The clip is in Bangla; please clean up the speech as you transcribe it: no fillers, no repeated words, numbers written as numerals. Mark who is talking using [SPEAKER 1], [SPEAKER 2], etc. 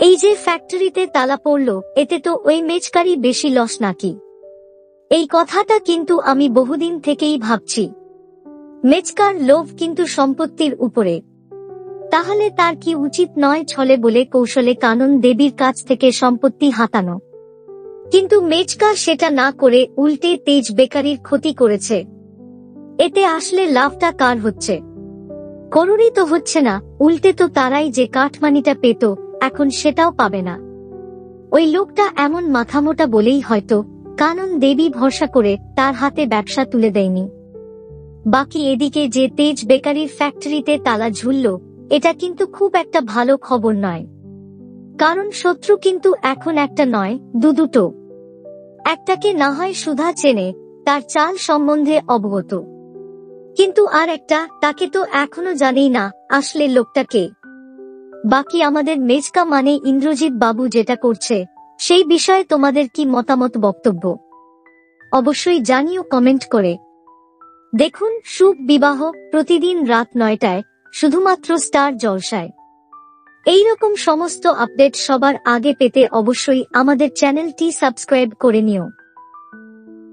[SPEAKER 1] এই যে ফ্যাক্টরিতে তালা পড়ল, এতে তো ওই মেচকারই বেশি লস নাকি? এই কথাটা কিন্তু আমি বহুদিন থেকেই ভাবছি। মেচকার লোভ কিন্তু সম্পত্তির উপরে। তাহলে তার কি উচিত নয় ছলে বলে কৌশলে কানন দেবীর কাছ থেকে সম্পত্তি হাতানো? কিন্তু মেচকা সেটা না করে উল্টে তেজ বেকারির ক্ষতি করেছে। এতে আসলে লাভটা কার হচ্ছে? করুরই তো হচ্ছে না, উল্টে তো তারাই যে কাঠমানিটা পেত এখন সেটাও পাবে না। ওই লোকটা এমন মাথামোটা বলেই হয়তো কানন দেবী ভরসা করে তার হাতে ব্যবসা তুলে দেয়নি। বাকি এদিকে যে তেজ বেকারির ফ্যাক্টরিতে তালা ঝুলল, এটা কিন্তু খুব একটা ভালো খবর নয়। কারণ শত্রু কিন্তু এখন একটা নয়, দুটো। একটাকে না হয় সুধা চেনে, তার চাল সম্বন্ধে অবগত, কিন্তু আর একটা, তাকে তো এখনো জানেই না আসলে লোকটা কে। বাকি আমাদের মেচকা মানে ইন্দ্রজিৎ বাবু যেটা করছে, সেই বিষয়ে তোমাদের কি মতামত, বক্তব্য অবশ্যই জানিও কমেন্ট করে। দেখুন শুভ বিবাহ প্রতিদিন রাত 9টায় শুধুমাত্র স্টার জলসায়। এইরকম সমস্ত আপডেট সবার আগে পেতে অবশ্যই আমাদের চ্যানেলটি সাবস্ক্রাইব করে নিও।